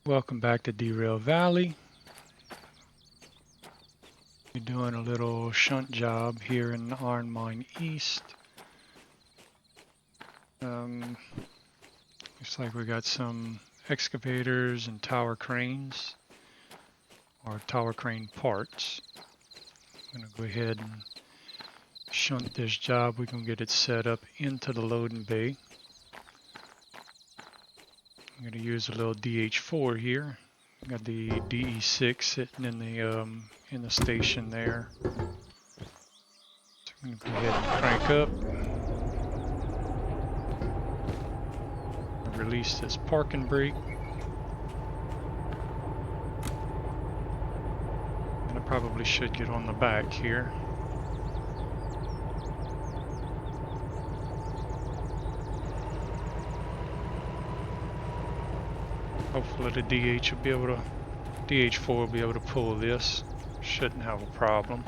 Welcome back to Derail Valley. We're doing a little shunt job here in Iron Mine East. Looks like we got some excavators and tower cranes, or tower crane parts. I'm going to go ahead and shunt this job. We can get it set up into the loading bay. I'm going to use a little DH4 here. Got the DE6 sitting in the station there. So I'm going to go ahead and crank up. Release this parking brake. And I probably should get on the back here. Hopefully the DH4 will be able to pull this. Shouldn't have a problem.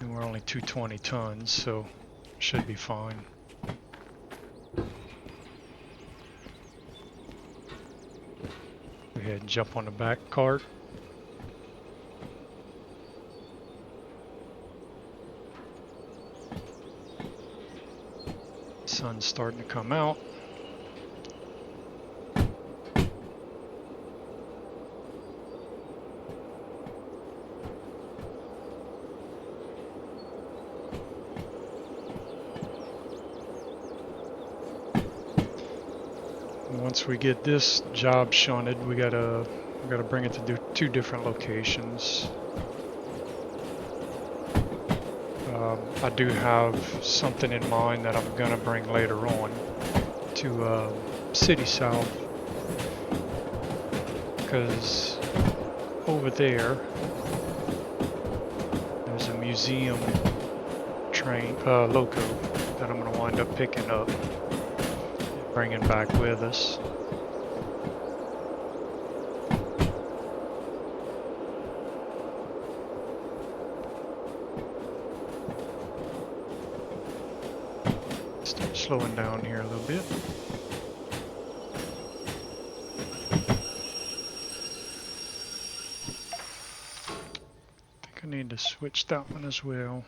And we're only 220 tons, so should be fine. Go ahead and jump on the back cart. Sun's starting to come out. Once we get this job shunted, we gotta bring it to two different locations. I do have something in mind that I'm gonna bring later on to City South, because over there's a museum train loco that I'm gonna wind up picking up, bringing back with us. Start slowing down here a little bit. I think I need to switch that one as well.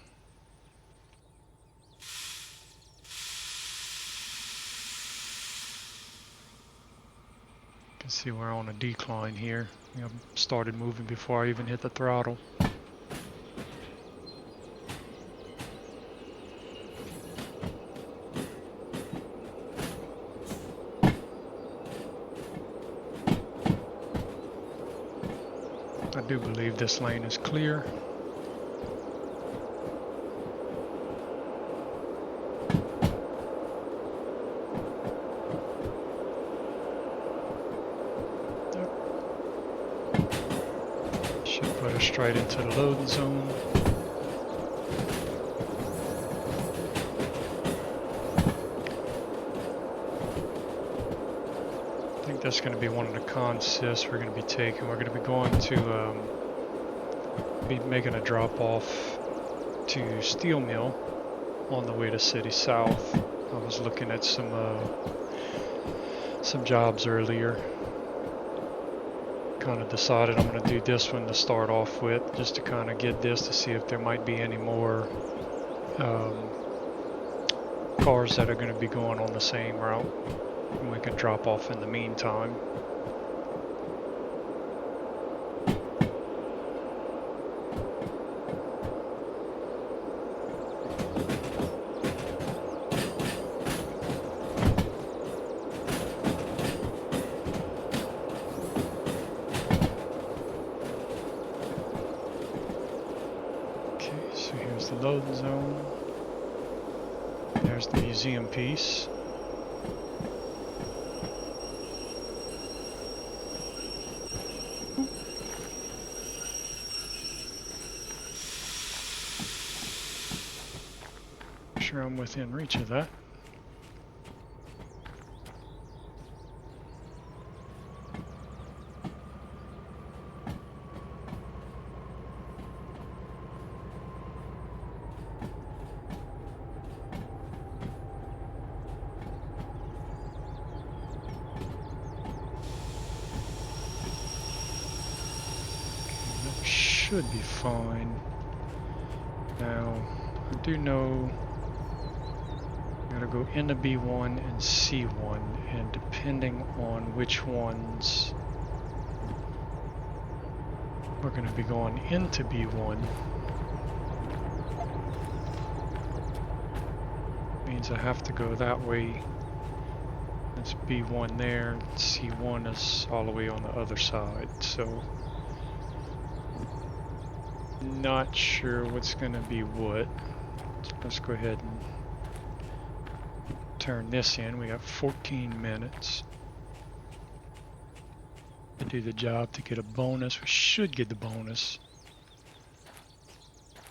You can see we're on a decline here. I started moving before I even hit the throttle. I do believe this lane is clear. Should put us straight into the loading zone. I think that's going to be one of the consists we're going to be taking. We're going to be going to be making a drop off to Steel Mill on the way to City South. I was looking at some jobs earlier. Kind of decided I'm going to do this one to start off with, just to kind of get this to see if there might be any more cars that are going to be going on the same route, and we can drop off in the meantime. So here's the loading zone. There's the museum piece. I'm sure I'm within reach of that. should be fine. Now, I do know I gotta go into B1 and C1, and depending on which ones we're gonna be going into B1, means I have to go that way. That's B1 there, C1 is all the way on the other side, so not sure what's gonna be what. So let's go ahead and turn this in. We got 14 minutes to do the job to get a bonus. We should get the bonus.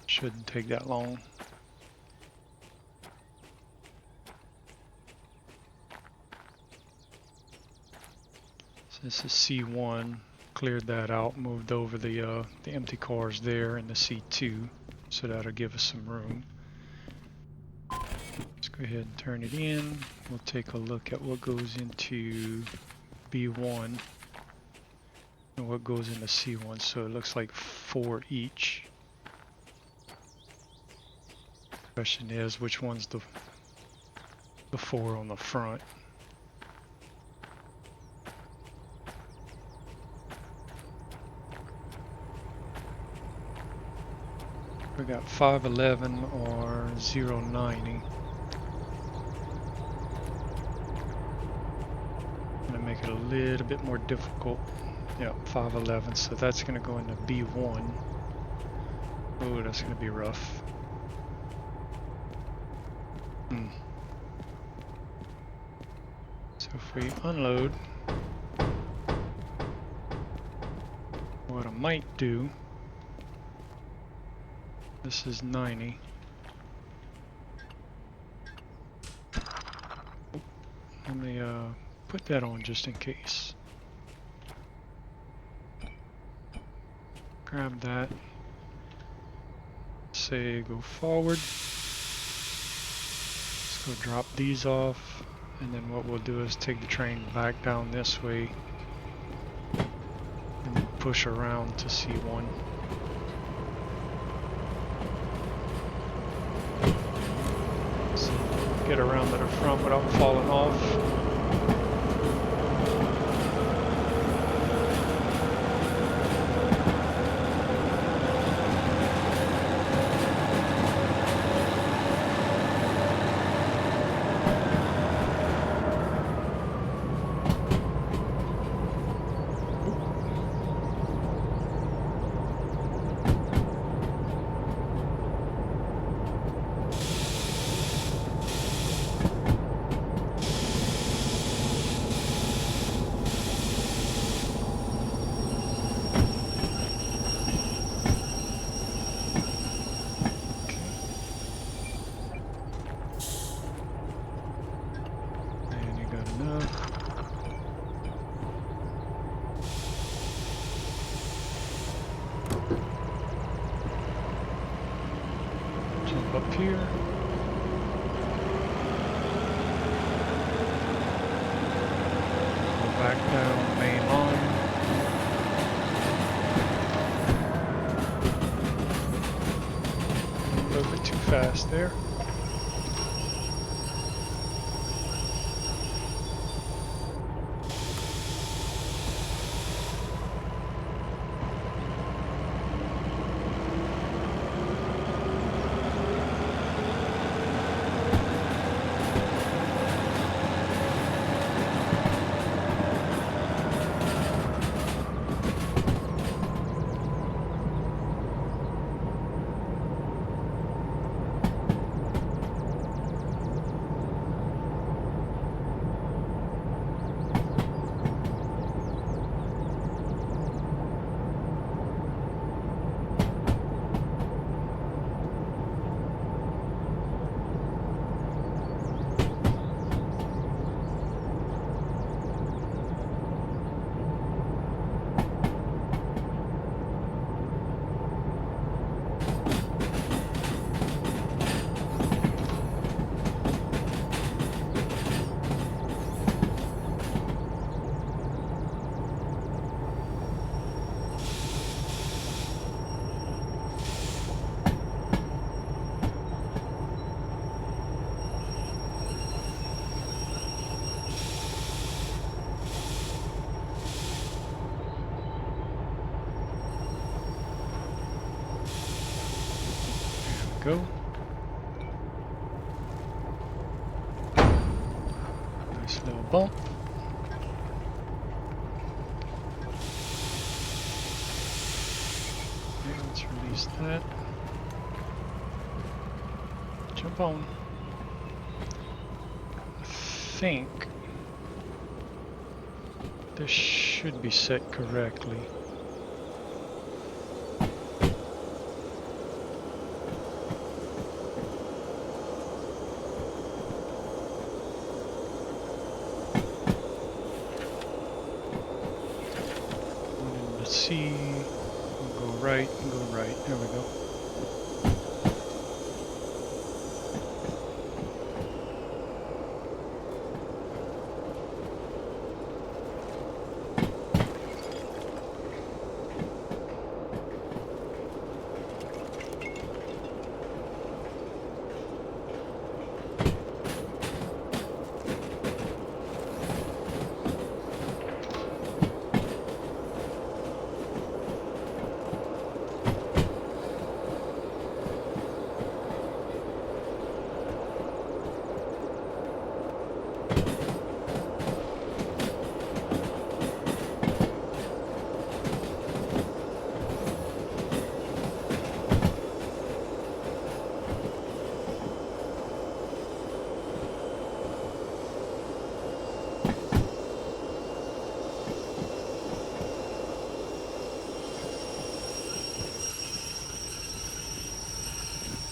Shouldn't take that long. So this is C1. Cleared that out, moved over the empty cars there in the C2, so that'll give us some room. Let's go ahead and turn it in. We'll take a look at what goes into B1 and what goes into C1. So it looks like 4 each. Question is, which one's the 4 on the front? We got 511 or 090. Gonna make it a little bit more difficult. Yeah, 511. So that's gonna go into B1. Oh, that's gonna be rough. So if we unload, what I might do. This is 90. Let me put that on just in case. Grab that. Say go forward. Let's go drop these off. And then what we'll do is take the train back down this way. And then push around to C1. Get around to the front without falling off. Up here. Go back down the main line. A little bit too fast there. Nice little bump. Okay, let's release that. Jump on. I think this should be set correctly. C, we'll go right and go right. There we go.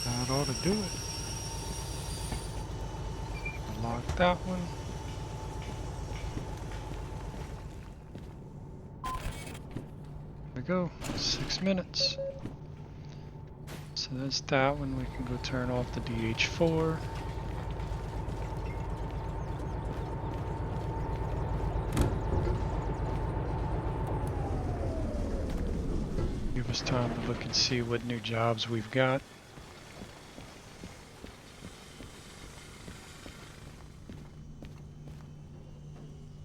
That ought to do it. Lock that one. There we go. 6 minutes. So that's that one. We can go turn off the DH4. Give us time to look and see what new jobs we've got.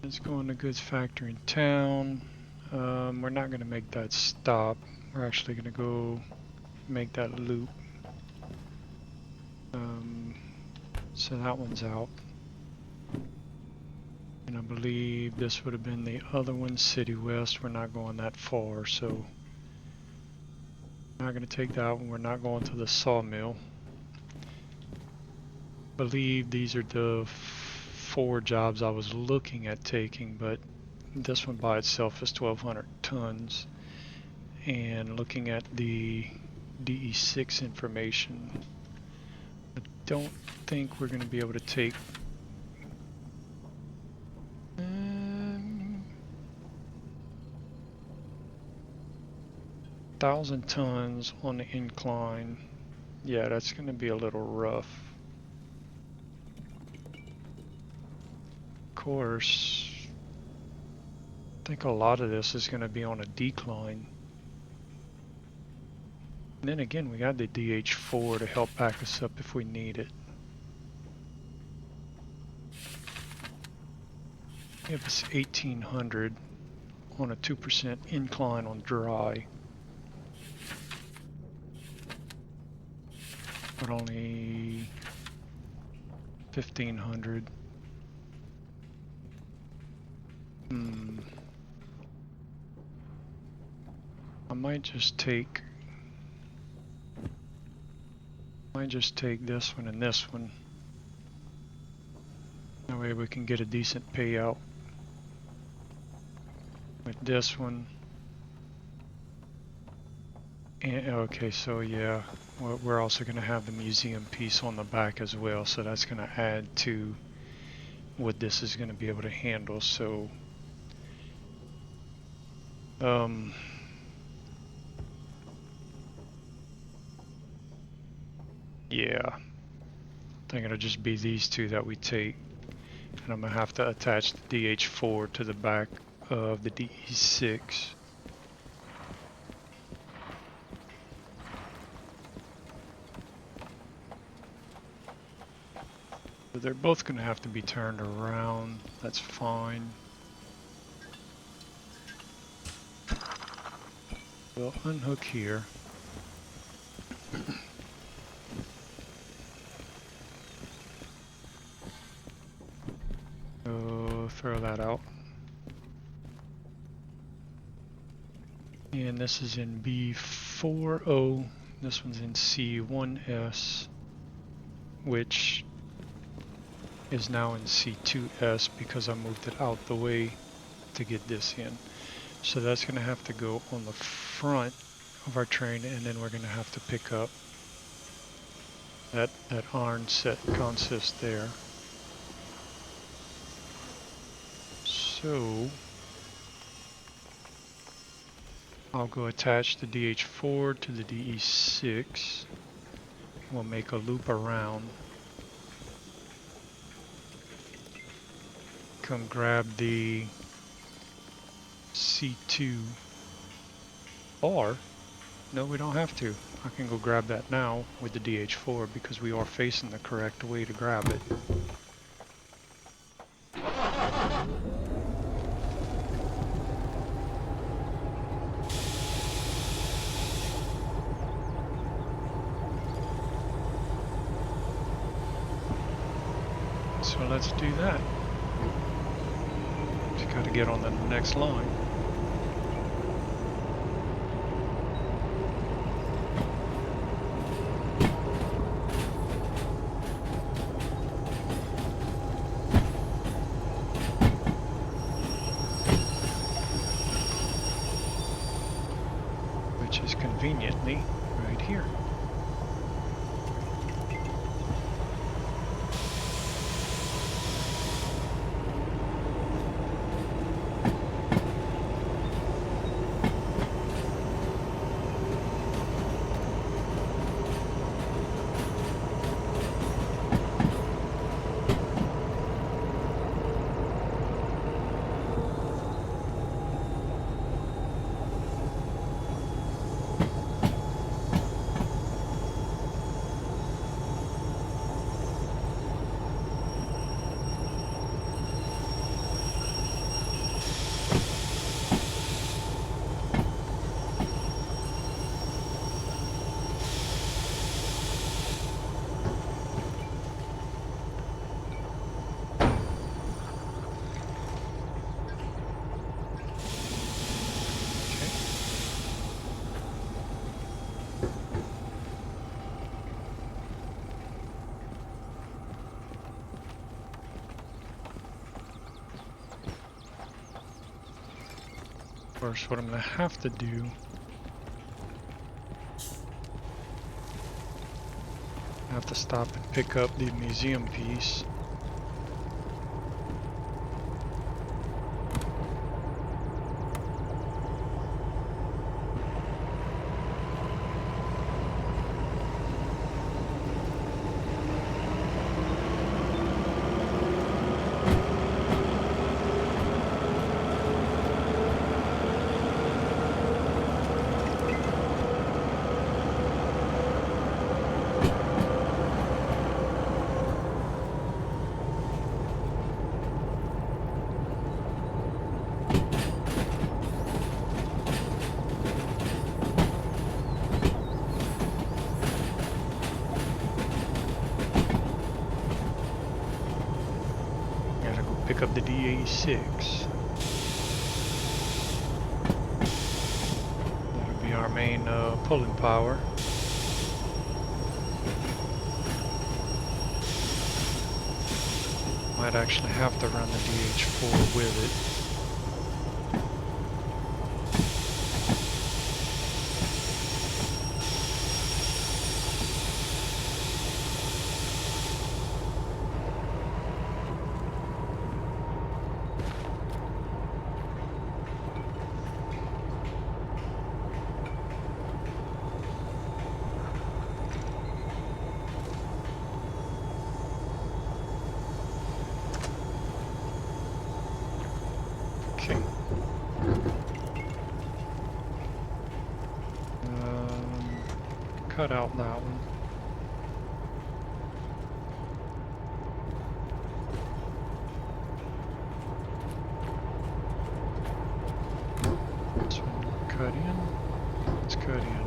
Let's go in the goods factory in town. We're not going to make that stop. We're actually going to go make that loop. So that one's out. And I believe this would have been the other one, City West. We're not going that far, so we're not going to take that one. We're not going to the sawmill. I believe these are the 4 jobs I was looking at taking, but this one by itself is 1,200 tons. And looking at the DE6 information, I don't think we're going to be able to take 1,000 tons on the incline. Yeah, that's going to be a little rough. Of course, I think a lot of this is going to be on a decline. And then again, we got the DH4 to help back us up if we need it. Give us 1,800 on a 2% incline on dry. But only 1,500. I might just take this one and this one. That way we can get a decent payout with this one. And okay, so yeah, we're also going to have the museum piece on the back as well, so that's going to add to what this is going to be able to handle. So yeah, I think it'll just be these 2 that we take, and I'm going to have to attach the DH4 to the back of the DE6. So they're both going to have to be turned around. That's fine. We'll unhook here. So so throw that out. And this is in B40. This one's in C1S, which is now in C2S because I moved it out the way to get this in. So that's going to have to go on the front of our train, and then we're going to have to pick up that iron set consist there. So I'll go attach the DH4 to the DE6. We'll make a loop around. Come grab the C2 or no, we don't have to. I can go grab that now with the DH4 because we are facing the correct way to grab it. So let's do that. Just got to get on the next line. Which is conveniently right here. First, what I'm going to have to do, I have to stop and pick up the museum piece. Pick up the DA6. That'll be our main pulling power. Might actually have to run the DH4 with it. Cut out that one. This one cut in. Let's cut in.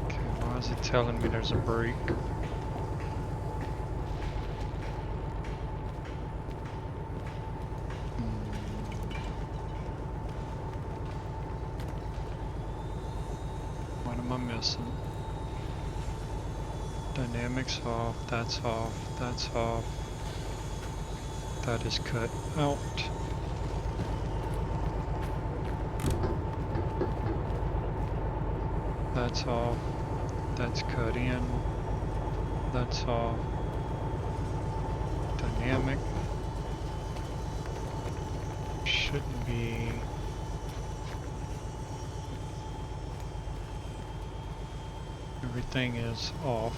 Okay, How's it telling me there's a break? What am I missing? Dynamics off, that's off, that's off. That is cut out. That's off. That's cut in. That's off. Dynamic. Shouldn't be. Everything is off.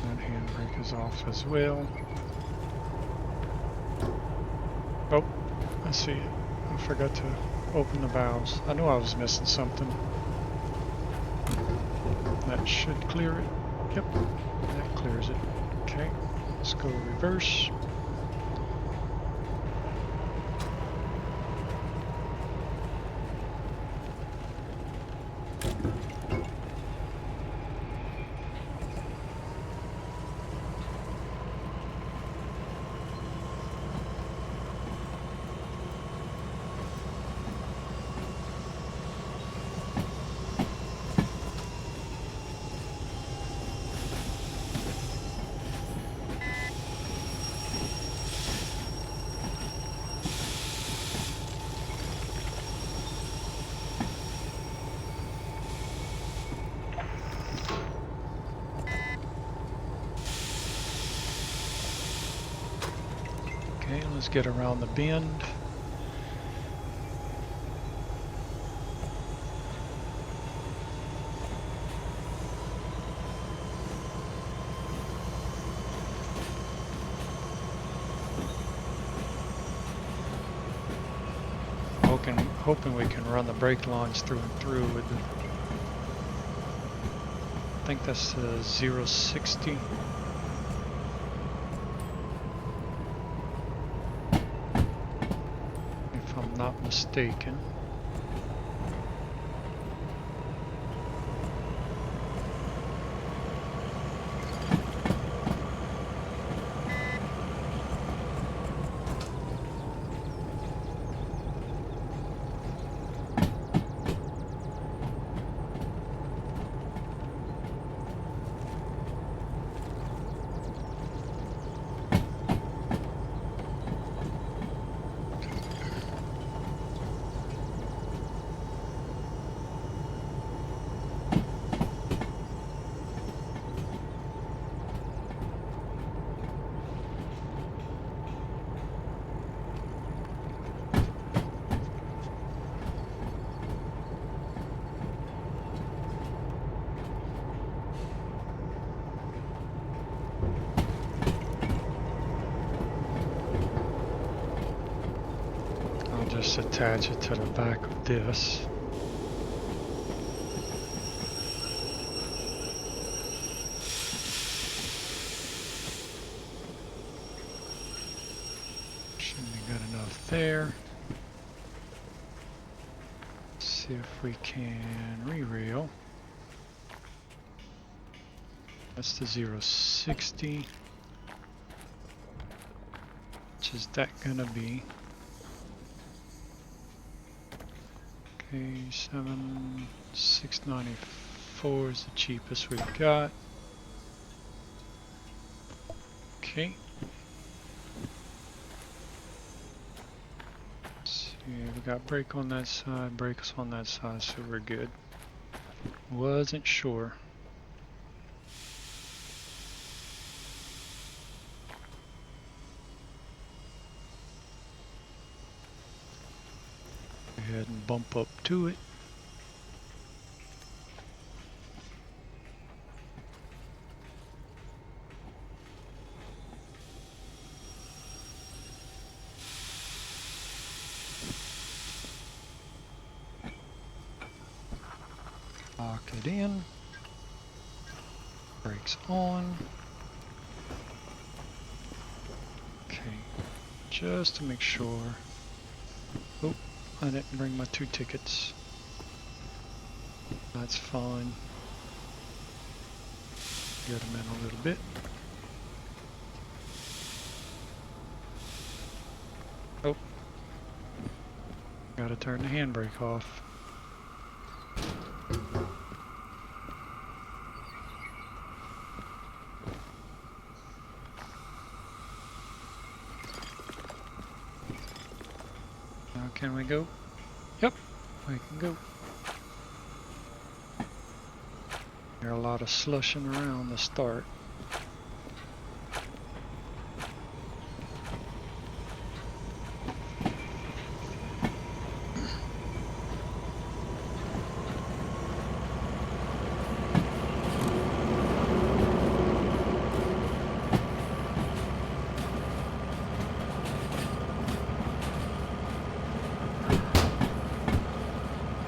That handbrake is off as well. Oh, I see it. I forgot to open the valves. I knew I was missing something. That should clear it. Yep, that clears it. Okay, let's go reverse. Okay, let's get around the bend. Hoping we can run the brake lines through and through with the, I think that's the 060. If I'm not mistaken. Just attach it to the back of this. Shouldn't be good enough there. Let's see if we can re-rail. That's the 060. Which is that gonna be? Okay, 694 is the cheapest we've got. Okay. Let's see, we got brake on that side, brakes on that side, so we're good. Wasn't sure. Go ahead and bump up to it. Lock it in. Brakes on. Okay, just to make sure. Oh, I didn't bring my 2 tickets. That's fine. Get them in a little bit. Oh, gotta turn the handbrake off. Now can we go? Yep, we can go. There's a lot of slushing around the start.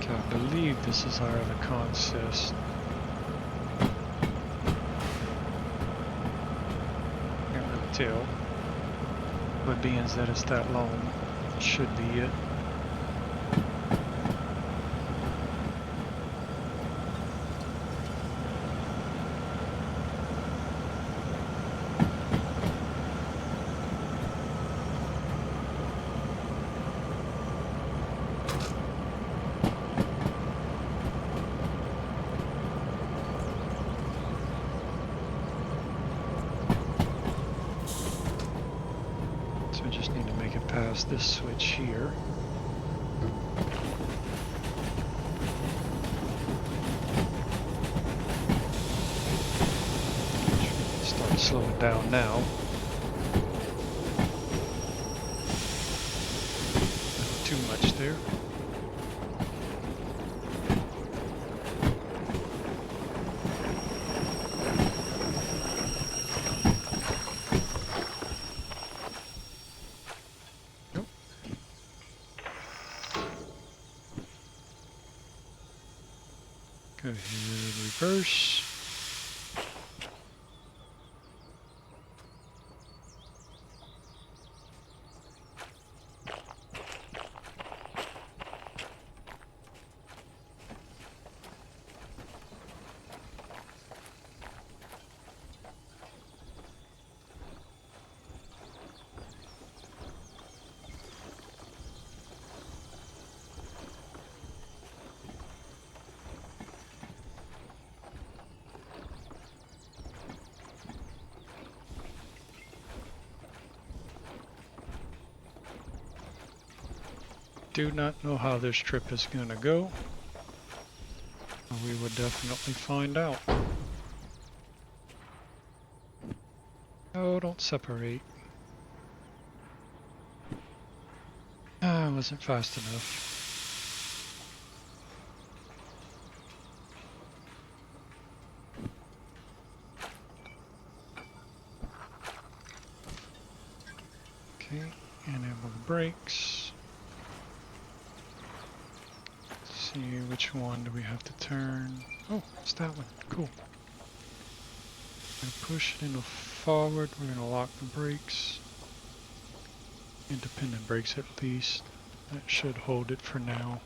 I believe this is our other consist. Can't really tell. But being that it's that long, it should be it. So I just need to make it past this switch here. Start slowing down now. Not too much there. Go ahead, reverse. Do not know how this trip is going to go. We will definitely find out. Oh, don't separate. I wasn't fast enough. Okay, enable the brakes. See which one do we have to turn. Oh, it's that one. Cool. We're gonna push it into forward. We're gonna lock the brakes. Independent brakes at least. That should hold it for now.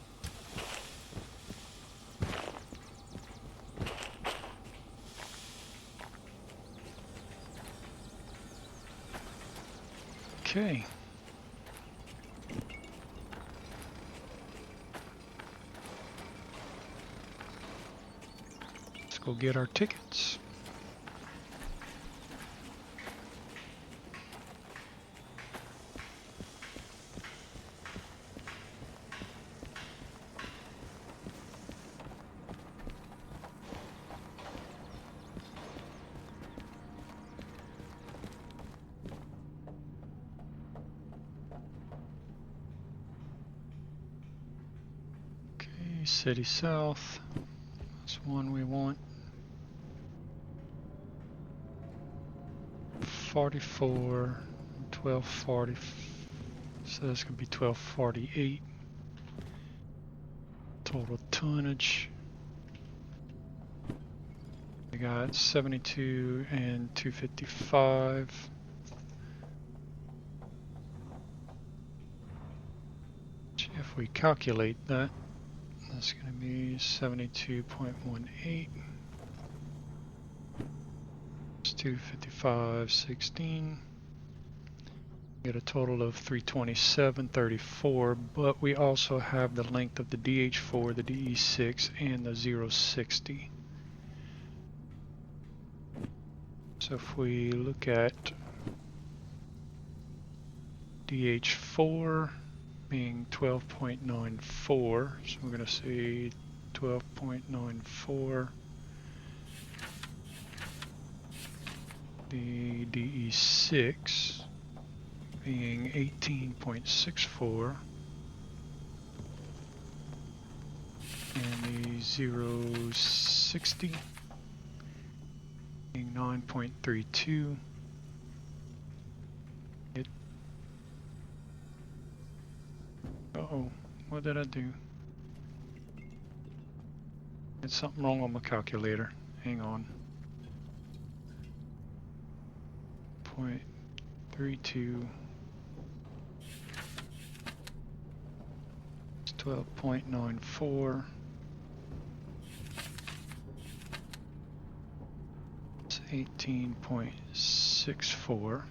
Okay. Let's go get our tickets. City South, that's one we want. 44, 1240, so that's going to be 1248. Total tonnage. We got 72 and 255. If we calculate that, that's going to be 72.18. It's 255.16. Get a total of 327.34, but we also have the length of the DH4, the DE6, and the 060. So if we look at DH4 being 12.94, so we're going to say 12.94. The DE6 being 18.64, and the 060 being 9.32. Uh-oh, what did I do? There's something wrong on my calculator. Hang on. 0.32. It's 12.94. It's 18.64.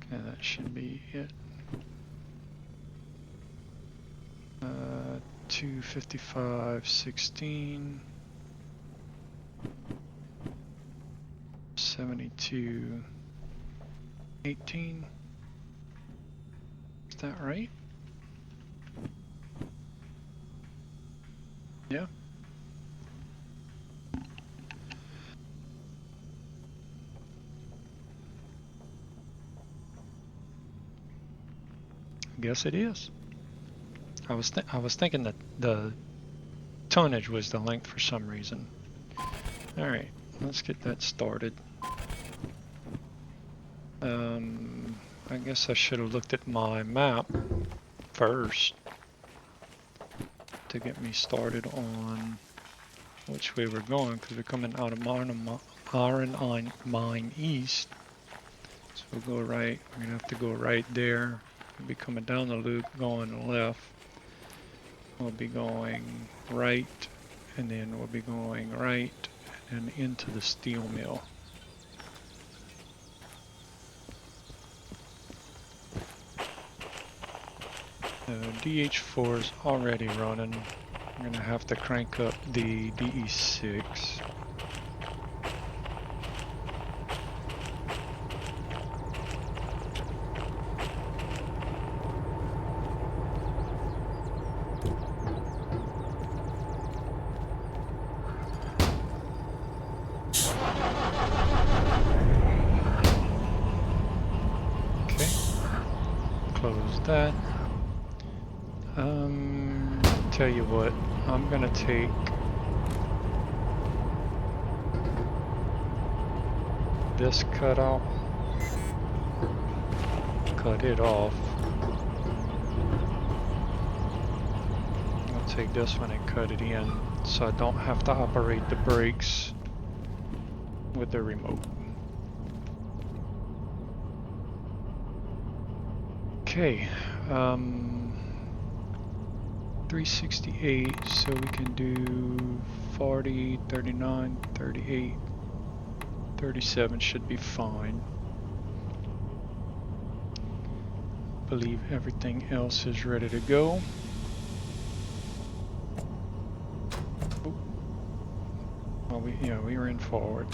Okay, that should be it. 255.16. 72.18. Is that right? Yeah. I guess it is. I was thinking that the tonnage was the length for some reason. All right, let's get that started. I guess I should have looked at my map first to get me started on which way we're going, because we're coming out of Iron Mine East. So we'll go right. We're gonna have to go right there. We'll be coming down the loop, going left. We'll be going right, and then we'll be going right and into the steel mill. DH4 is already running. I'm gonna have to crank up the DE6. Okay, close that. Tell you what, I'm gonna take this cutout, cut it off. I'll take this one and cut it in so I don't have to operate the brakes with the remote. Okay, 368, so we can do 40, 39, 38, 37 should be fine. Believe everything else is ready to go. Oh. Well, we were in forward.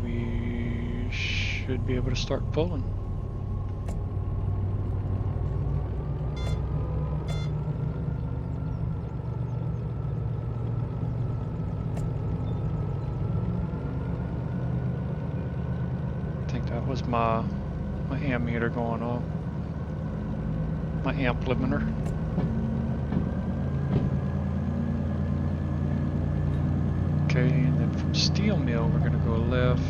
We should be able to start pulling. Was my ammeter going off, my amp limiter. Okay, and then from steel mill we're gonna go left.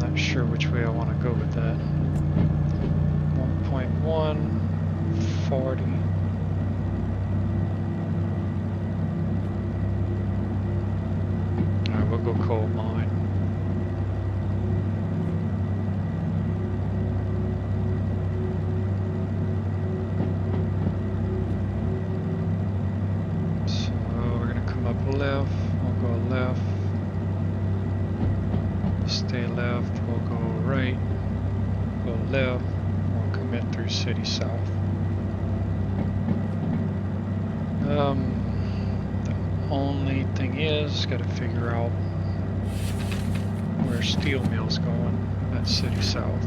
Not sure which way I want to go with that. 1.1, 40, left, we'll go left. Stay left, we'll go right. Go left, we'll come in through City South. The only thing is, got to figure out where steel mill's going at City South.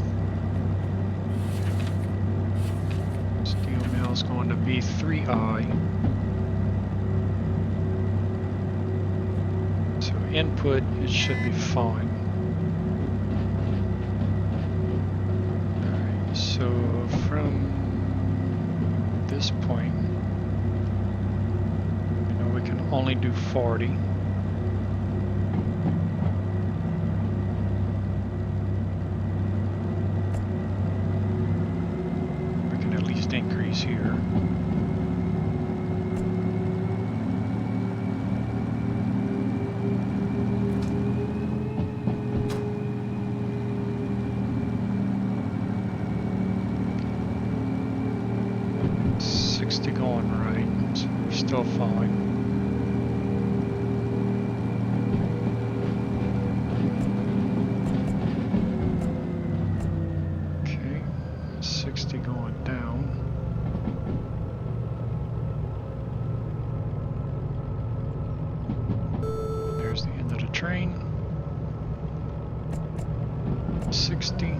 Steel mill's going to B3I. So input, it should be fine. Alright, so from this point, we can only do 40. We can at least increase here. Going right, so we're still fine. Okay, 60 going down. There's the end of the train. 60.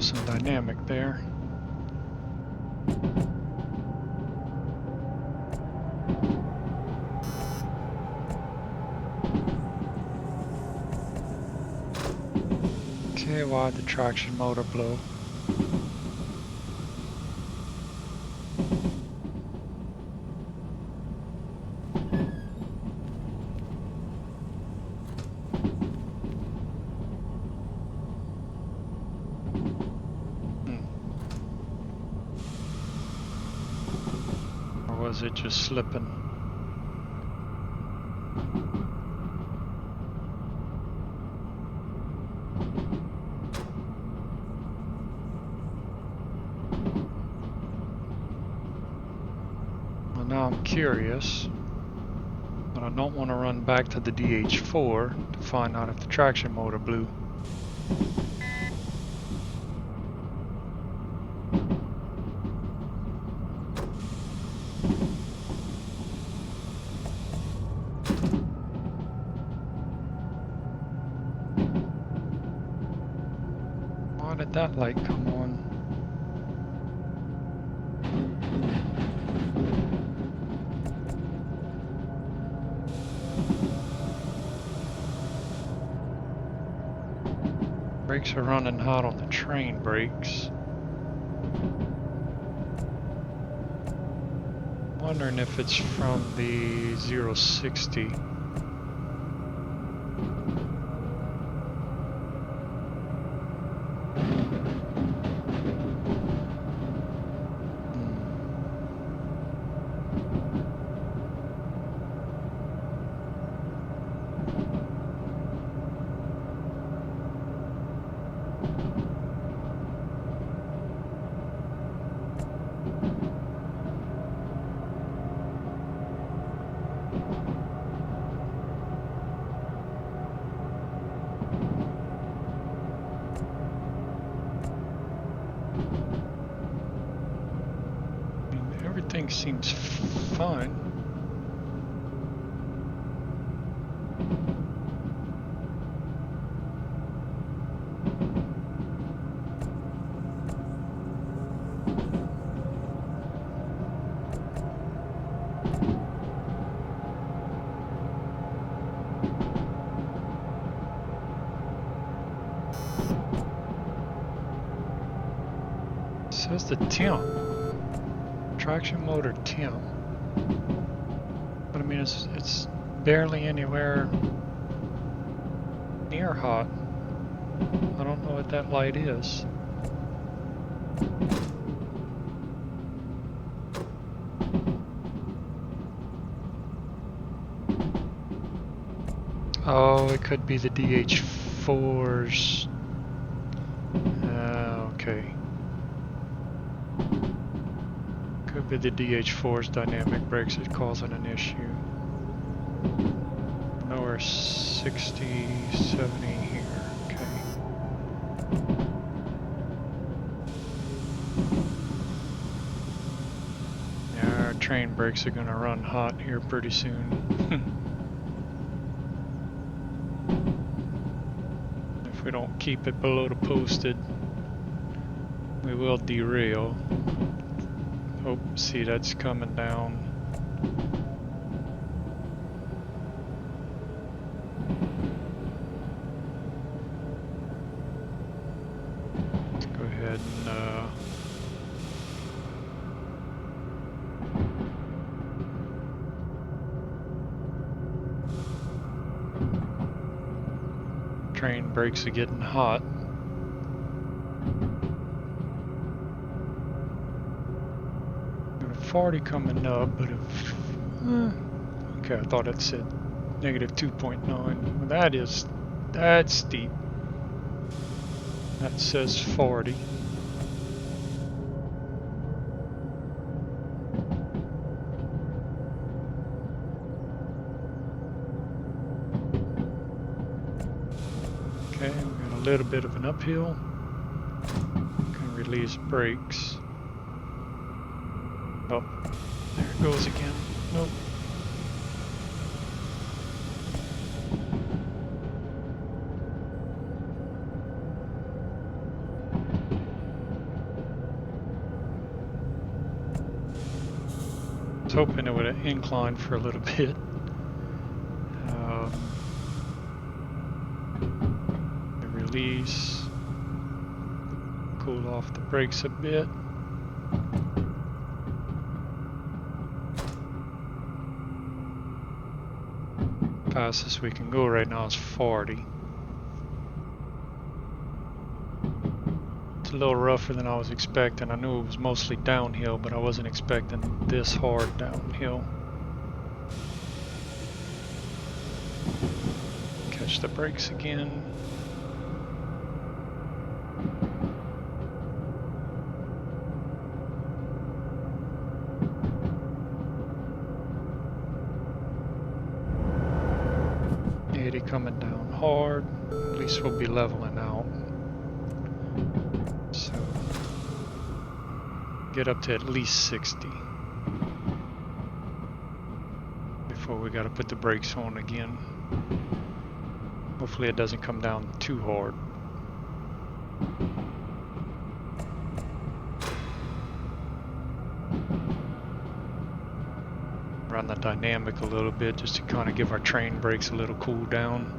Some dynamic there. Okay, why'd the traction motor blow? Was it just slipping? Well, now I'm curious, but I don't want to run back to the DH4 to find out if the traction motor blew. Why did that light come on? Brakes are running hot on the train brakes. Wondering if it's from the 060. Everything seems fine. It says the temp. Traction motor temp, but I mean it's barely anywhere near hot. I don't know what that light is. Oh, it could be the DH4s. Okay. Could be the DH4's dynamic brakes is causing an issue. Nowhere 60, 70 here. Okay. Yeah, our train brakes are gonna run hot here pretty soon. If we don't keep it below the posted, we will derail. Oh, see, that's coming down. Let's go ahead and train brakes are getting hot. Got a 40 coming up, but if okay, I thought it said negative 2.9. Well, that's steep. That says 40. Okay, we got a little bit of an uphill. Can release brakes. Oh, there it goes again. Nope. I was hoping it would incline for a little bit. Release. Cool off the brakes a bit. Fastest we can go right now is 40. It's a little rougher than I was expecting. I knew it was mostly downhill, but I wasn't expecting this hard downhill. Catch the brakes again. Coming down hard. At least we'll be leveling out. So get up to at least 60 before we got to put the brakes on again. Hopefully it doesn't come down too hard. Run the dynamic a little bit just to kind of give our train brakes a little cool down.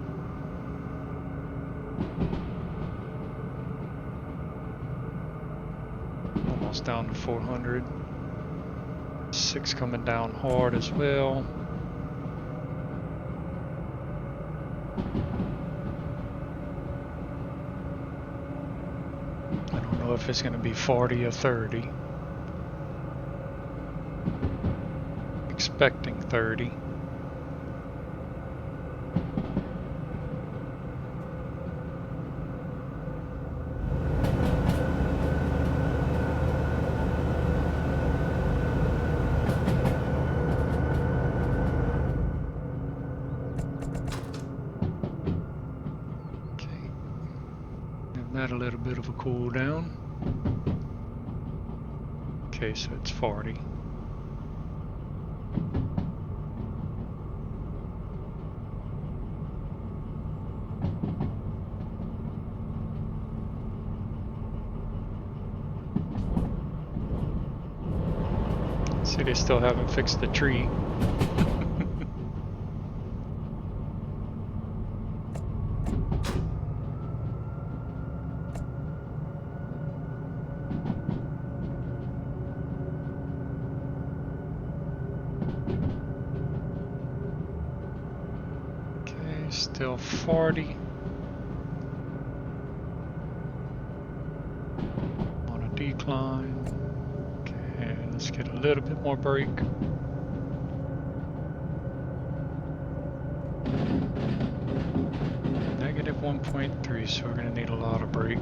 Almost down to 400. 6 coming down hard as well. I don't know if it's going to be 40 or 30. Expecting 30. Okay. Give that a little bit of a cool down. Okay, so it's 40. See, they still haven't fixed the tree. Okay, still 40. decline. Okay, let's get a little bit more brake. Negative 1.3, so we're going to need a lot of brake.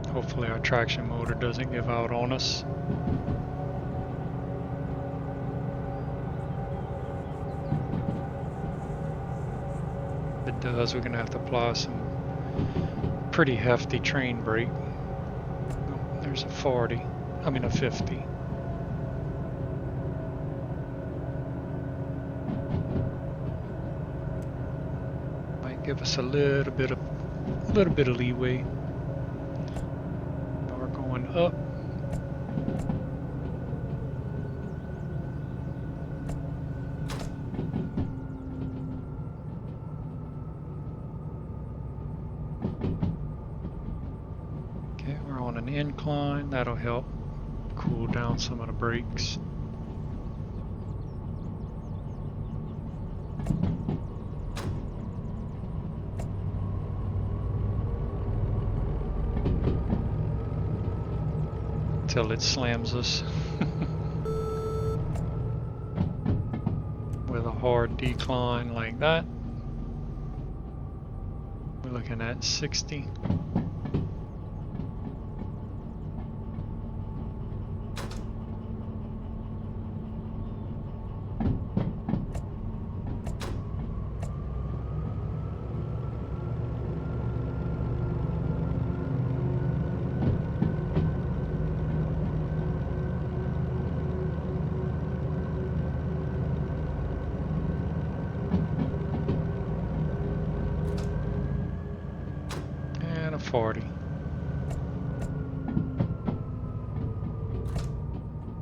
Hopefully our traction motor doesn't give out on us. If it does, we're going to have to apply some pretty hefty train brake. Oh, there's a 40, I mean a 50. Might give us a little bit of leeway. Now we're going up. Incline, that'll help cool down some of the brakes. Till it slams us with a hard decline like that. We're looking at 60. And a 40.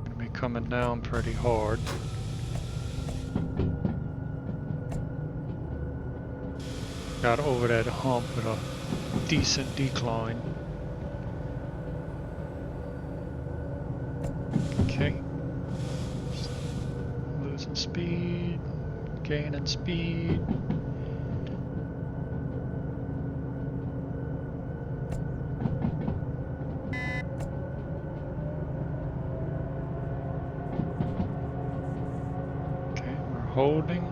Gonna be coming down pretty hard. Got over that hump with a decent decline. Okay. Losing speed, gaining speed. Okay, we're holding.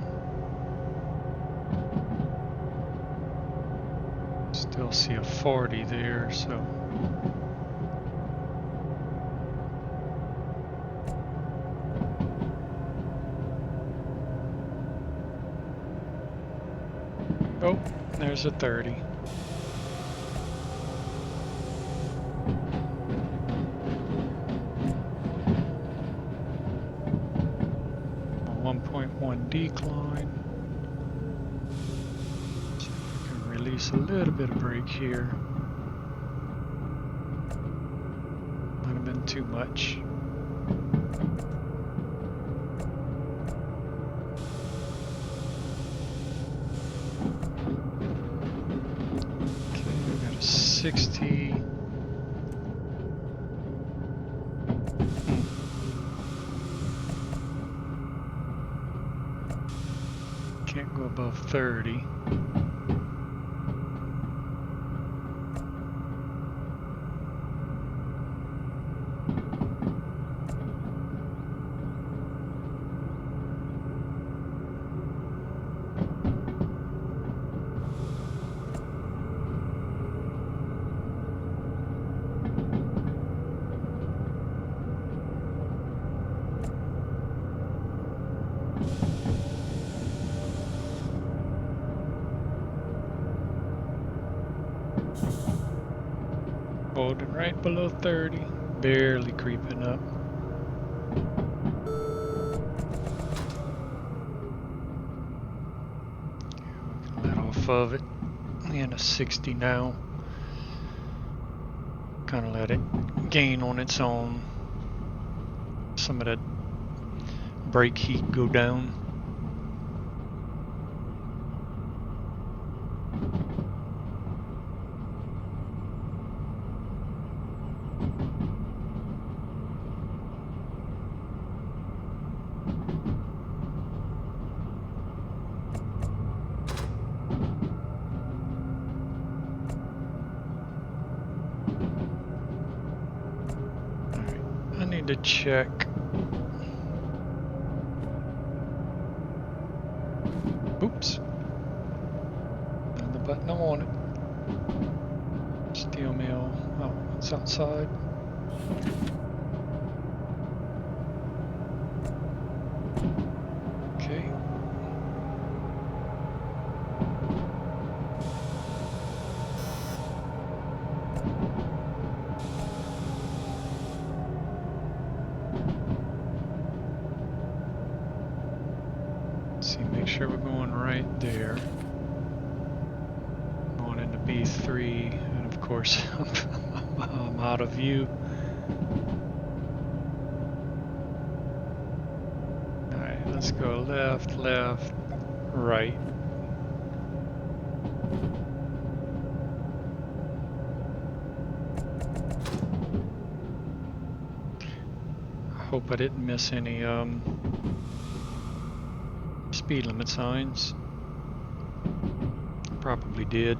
Still see a 40 there, so oh, there's a 30. A 1.1 decline. Release a little bit of brake here. Might have been too much. Okay, we got a 60. Can't go above 30. Holding right below 30, barely creeping up. We can let off of it. And a 60 now. Kind of let it gain on its own. Some of that brake heat go down. to check. Oops. On the button I wanted. Steel mill. Oh, it's outside. Okay. See, make sure we're going right there. Going into B3, and of course, I'm out of view. Alright, let's go left, left, right. I hope I didn't miss any speed limit signs. Probably did.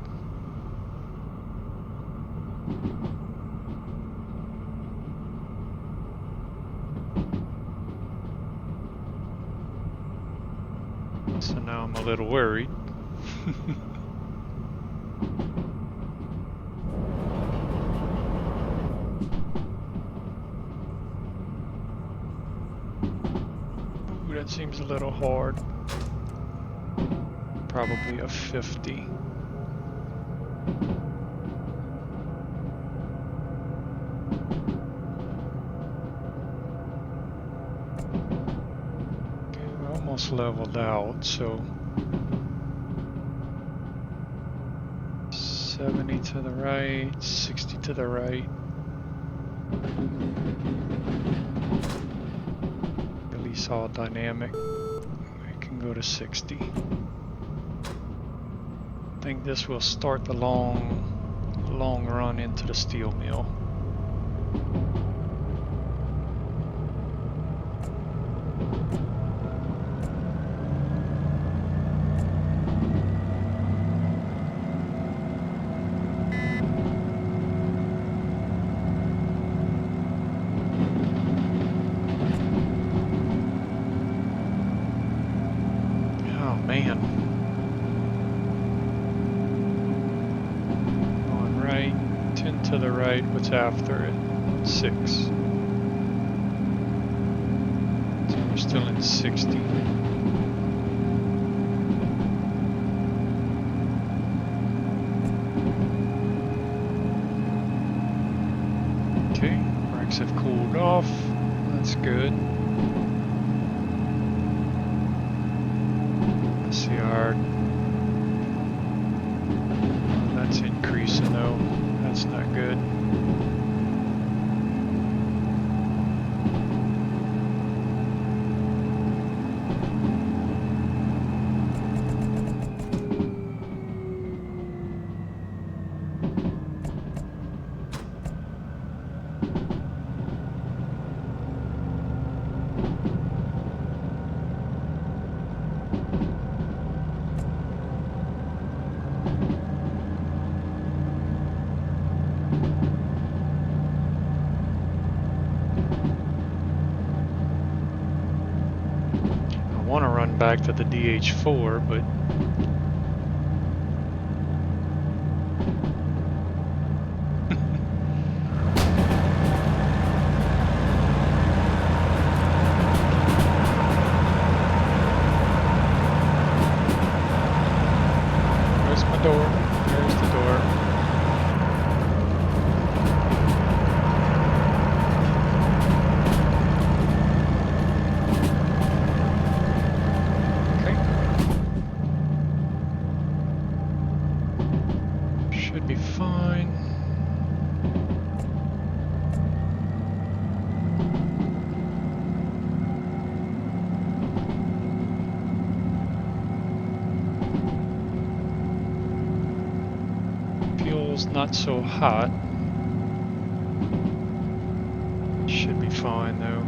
So now I'm a little worried. Ooh, that seems a little hard. Probably a 50. Okay, we're almost leveled out, so 70 to the right, 60 to the right. Release all dynamic. I can go to 60. I think this will start the long run into the steel mill. Oh man. Right, 10 to the right, what's after it? 6. So we're still in 60. Okay, brakes have cooled off. That's good. Let's see our... That's increasing though. That's not good. I want to run back to the DH4, but where's my door? There's the door. Should be fine. Fuel's not so hot. Should be fine though.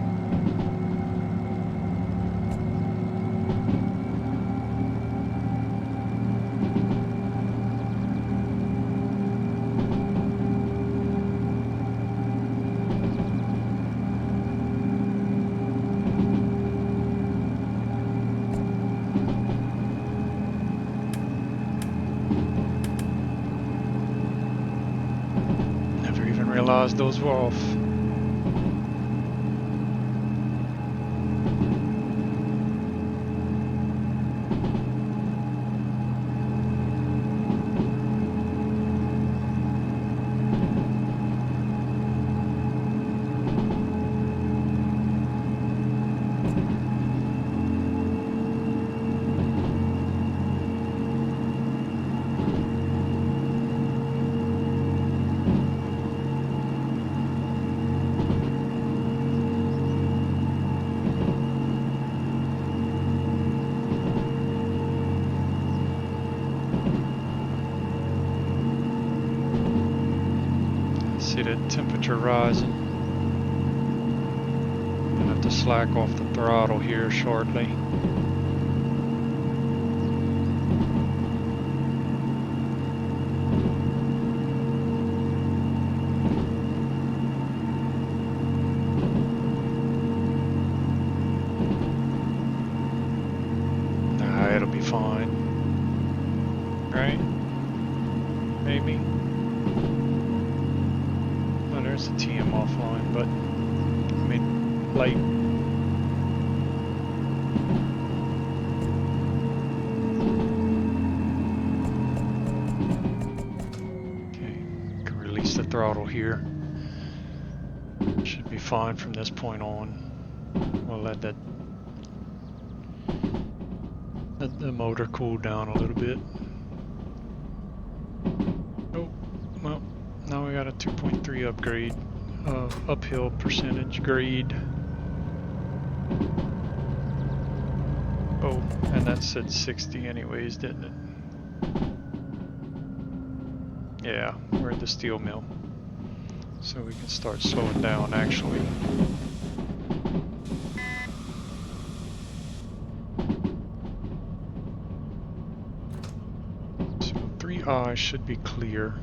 realized those were off. See that temperature rising. I'm gonna have to slack off the throttle here shortly. Nah, it'll be fine. Right? Maybe. There's the TM offline, but I mean, light. Okay, can release the throttle here. Should be fine from this point on. We'll let the motor cool down a little bit. Oh, well. Now we got a 2.3 upgrade, uphill percentage grade. Oh, and that said 60 anyways, didn't it? Yeah, we're at the steel mill. So we can start slowing down actually. So 3I should be clear.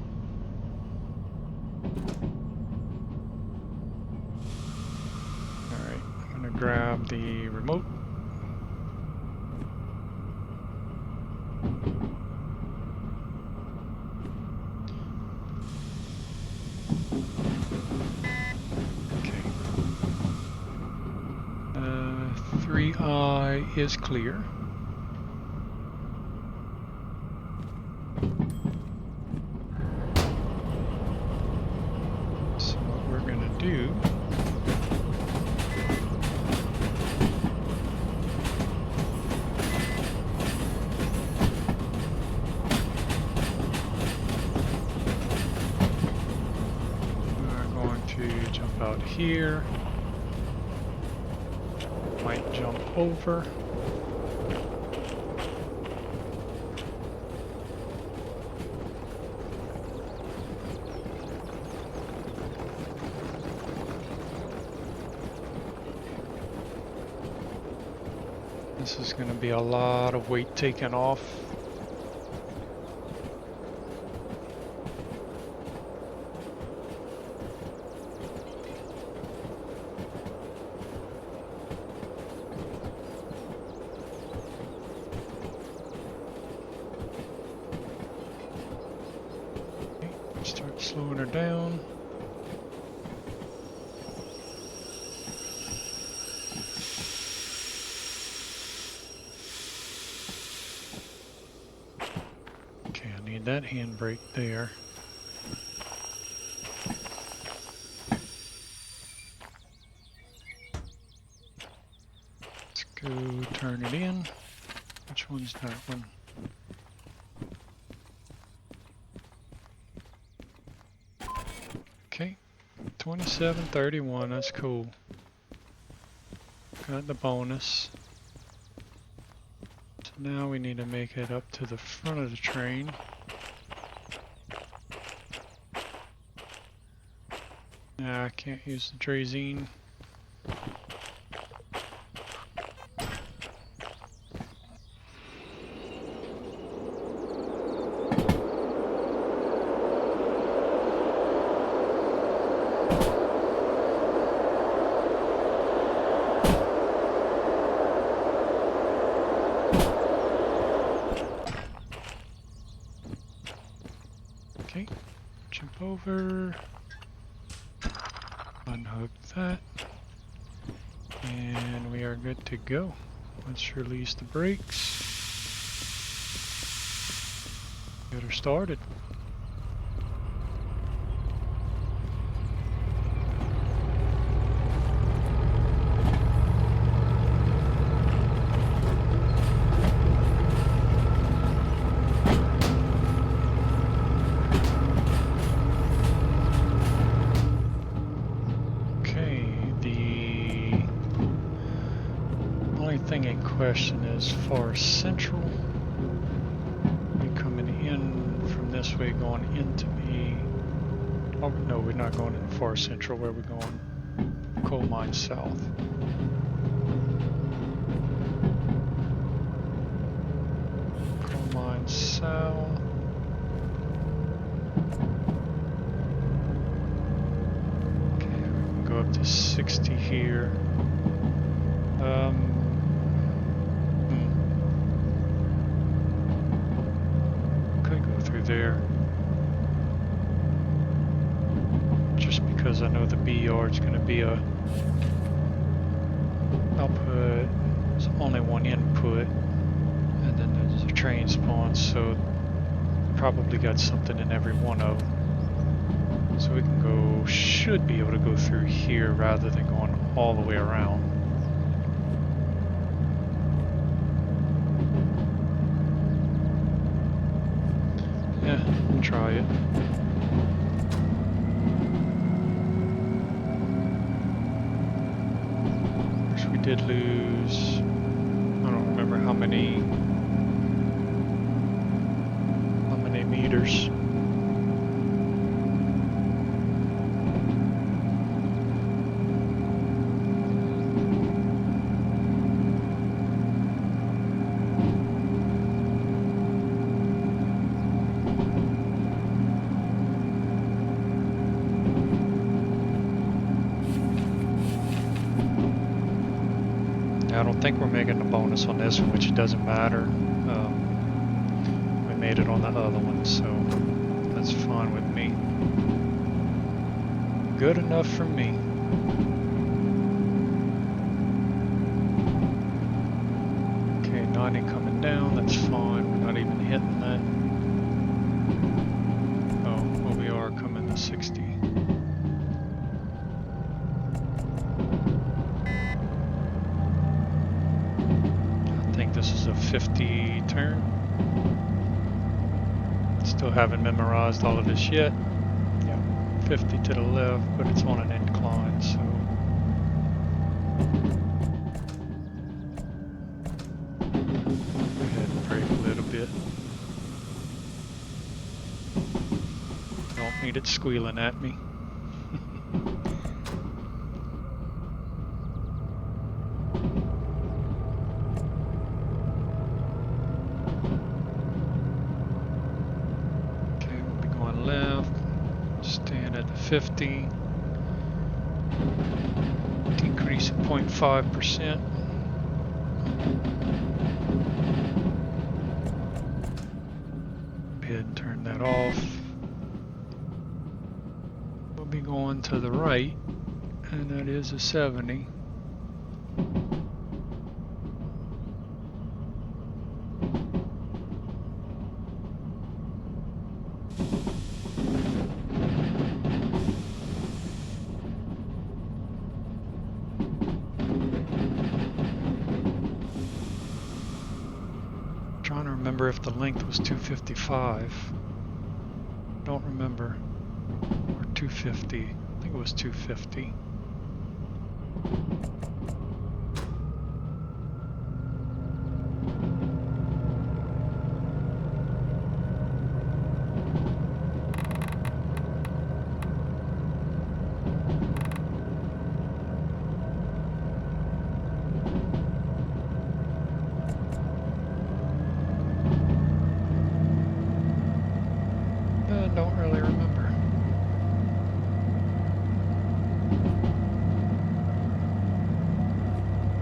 Grab the remote. Okay. 3I is clear. So what we're going to do out here, might jump over. This is going to be a lot of weight taken off. Start slowing her down. Okay, I need that handbrake there. Let's go turn it in. Which one's that one? Okay, 2731, that's cool. Got the bonus. So now we need to make it up to the front of the train. Nah, I can't use the Drazine. Okay, jump over. unhook that. And we are good to go. Let's release the brakes. Get her started. Question is far central. We coming in from this way going into me. Oh no, we're not going in far central. Where we're going? Coal mine south. Coal mine south. Okay, we can go up to 60 here. There, just because I know the B yard's going to be a output. There's only one input, and then there's a train spawn, so probably got something in every one of them. So we can go, should be able to go through here rather than going all the way around. Try it. Which we did lose, I don't remember how many meters. I don't think we're making a bonus on this one, which doesn't matter. We made it on the other one, so that's fine with me. Good enough for me. Okay, 90 coming down, that's fine. We're not even hitting that. Oh, well, we are coming to 60. This is a 50 turn. Still haven't memorized all of this yet. Yeah, 50 to the left, but it's on an incline, so. Go ahead and brake a little bit. Don't need it squealing at me. Stand at the 50. Decrease at 0.5%. Go ahead and turn that off. We'll be going to the right, and that is a 70. If the length was 255, don't remember, or 250. I think it was 250. Don't really remember.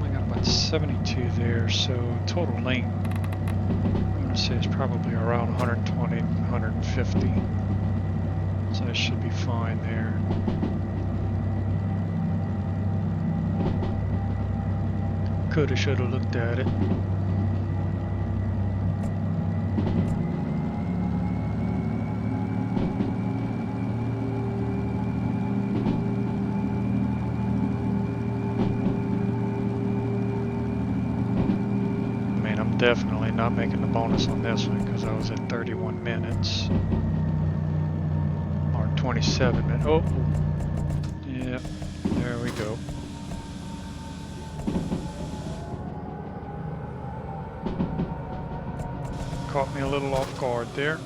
I got about 72 there, so total length, I'm going to say it's probably around 120, 150. So I should be fine there. Coulda, shoulda looked at it. Definitely not making the bonus on this one because I was at 31 minutes or 27 minutes. Oh, yeah, there we go. Caught me a little off guard there.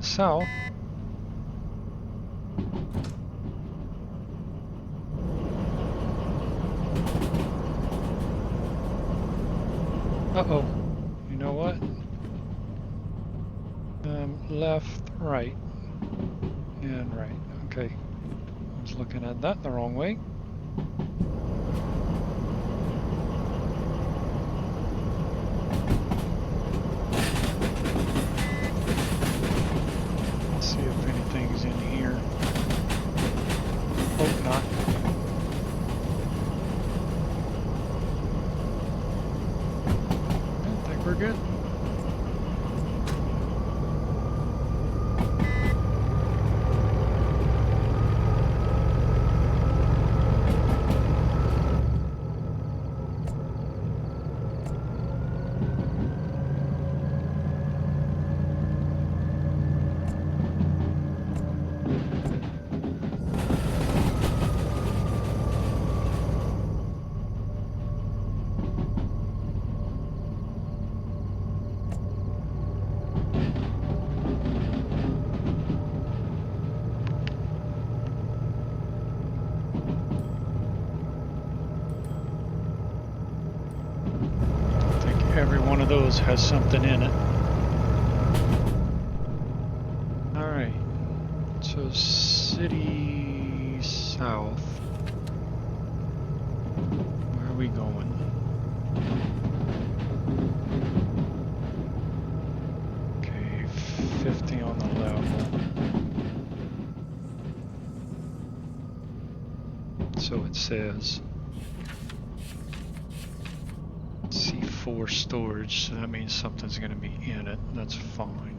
South. Uh-oh. You know what? Left, right, and right. Okay. I was looking at that the wrong way. See if anything's in here. Hope not. I think we're good. Every one of those has something in it. Alright, so city south. Where are we going? Okay, 50 on the level. So it says. C4 storage, so that means something's going to be in it. That's fine.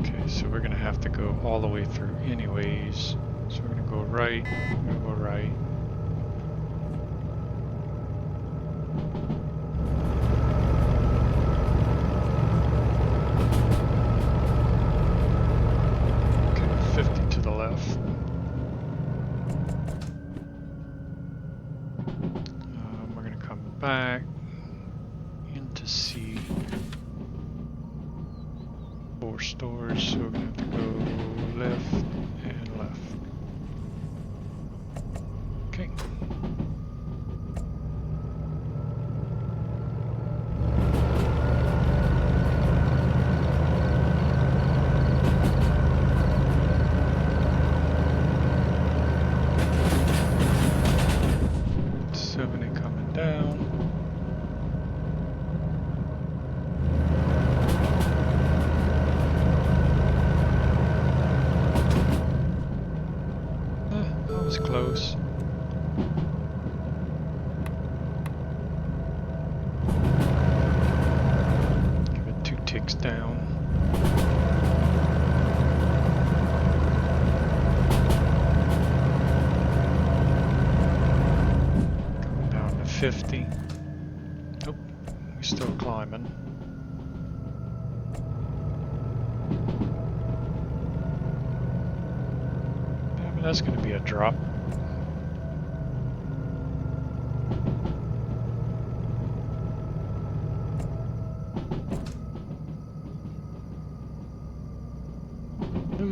Okay, so we're going to have to go all the way through anyways. So we're going to go right, we're going to go right. Back into C4 storage, so we're gonna have to go left and left. Okay. Close. Give it 2 ticks down. Coming down to 50. Nope, we're still climbing. Yeah, but that's going to be a drop.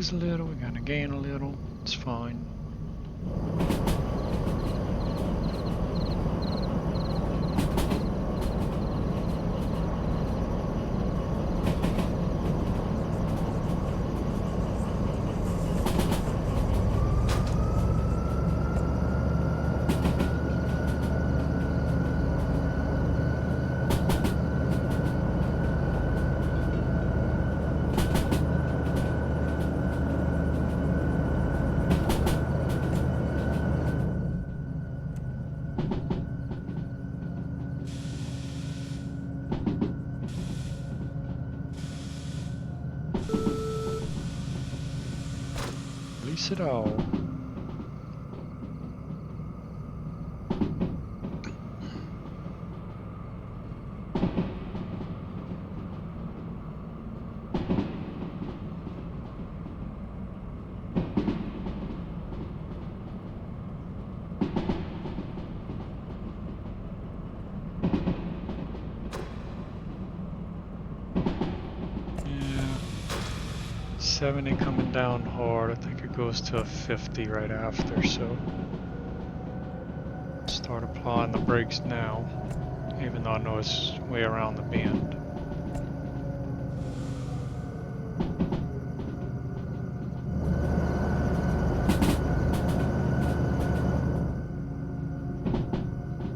lose a little, we're gonna gain a little. It's fine. Release it all. Yeah, 70 coming down hard. I think it goes to a 50 right after, so start applying the brakes now, even though I know it's way around the bend.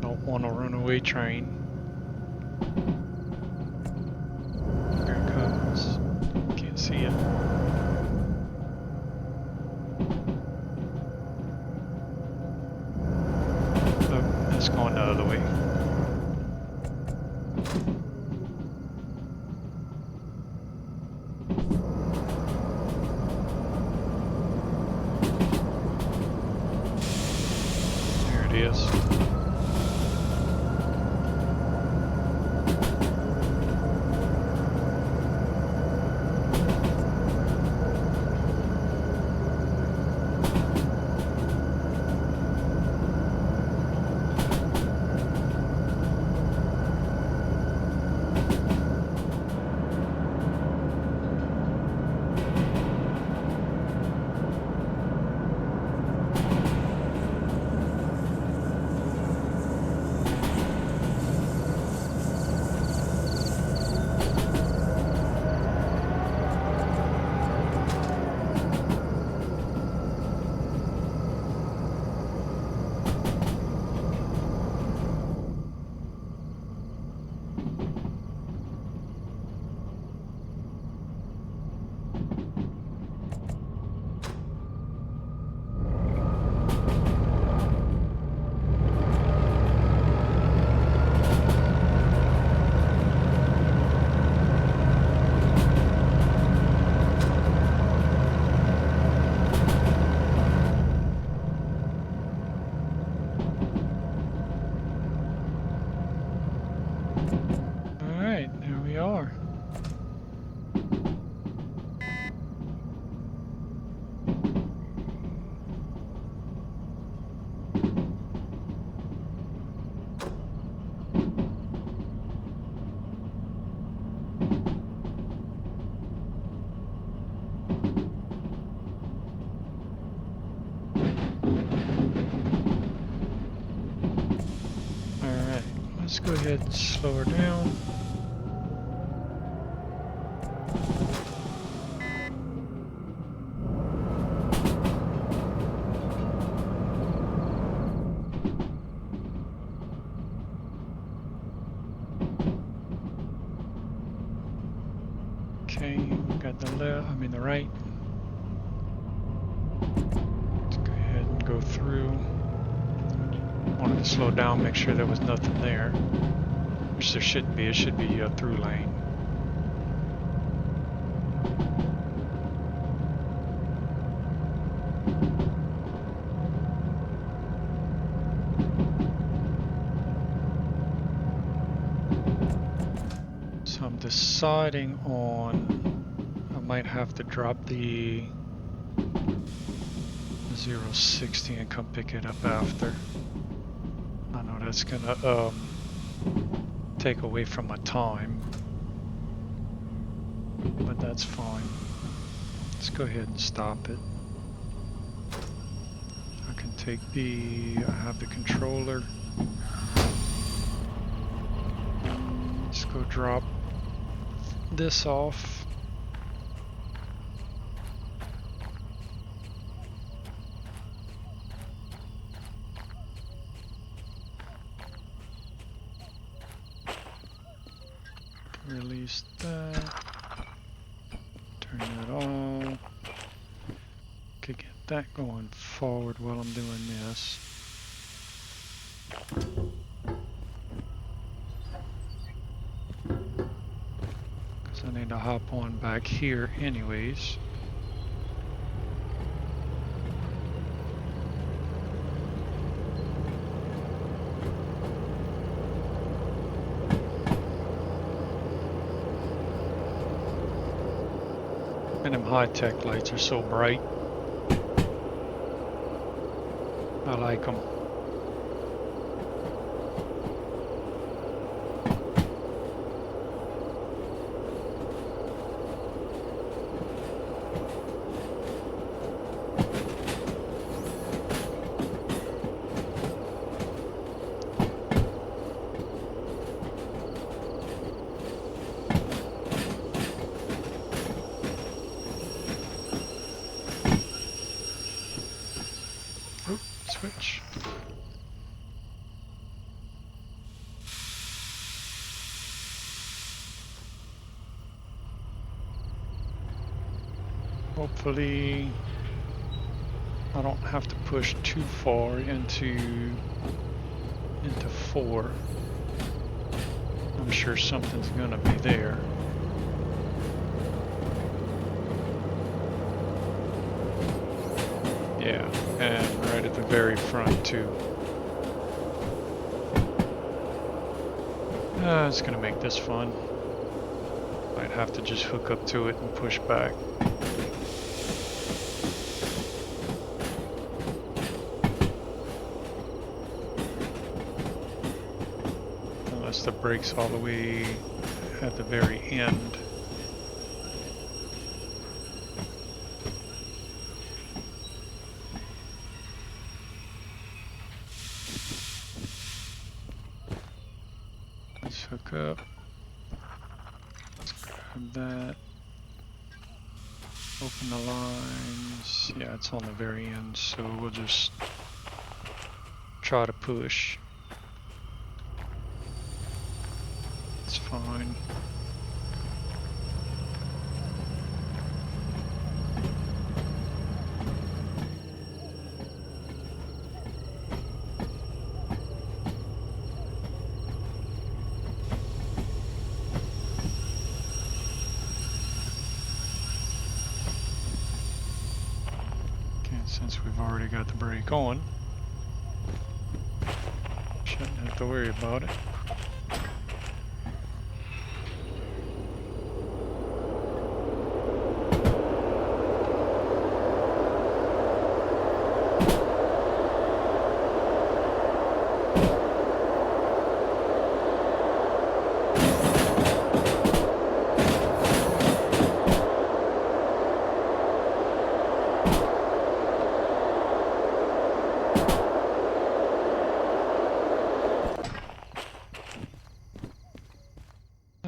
Don't want a runaway train. Here it comes. Can't see it. Oh, it's going the other way. There it is. Alright, there we are. Alright, let's go ahead and slow her down. Okay, we got the left, the right. Let's go ahead and go through. Wanted to slow down, make sure there was nothing there. Which there shouldn't be, it should be a through lane. So I'm deciding on, I might have to drop the 060 and come pick it up after. I know that's gonna take away from my time, but that's fine. Let's go ahead and stop it. I can take I have the controller. Let's go drop this off. Release that. Turn that on. Could get that going forward while I'm doing this. Because I need to hop on back here anyways. And them high-tech lights are so bright. I like them. Switch. Hopefully I don't have to push too far into 4. I'm sure something's gonna be there. Yeah, and right at the very front too. It's gonna make this fun. Might have to just hook up to it and push back. Unless the brake's all the way at the very end. Let's hook up. Let's grab that. Open the lines. Yeah, it's on the very end, so we'll just try to push. It's fine. Since we've already got the brake on, shouldn't have to worry about it.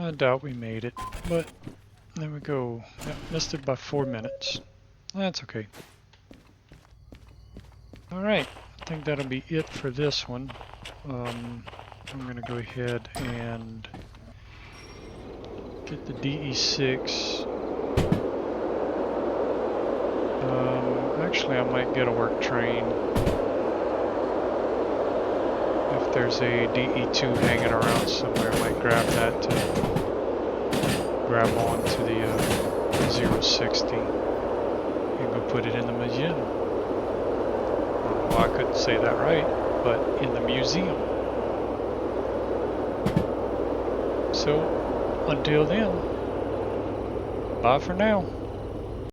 I doubt we made it, but there we go. Yep, missed it by 4 minutes. That's okay. Alright, I think that'll be it for this one. I'm going to go ahead and get the DE6. Actually, I might get a work train. If there's a DE2 hanging around somewhere, I might grab that to grab onto the S060 and go put it in the museum. Well, I couldn't say that right, but in the museum. So, until then, bye for now.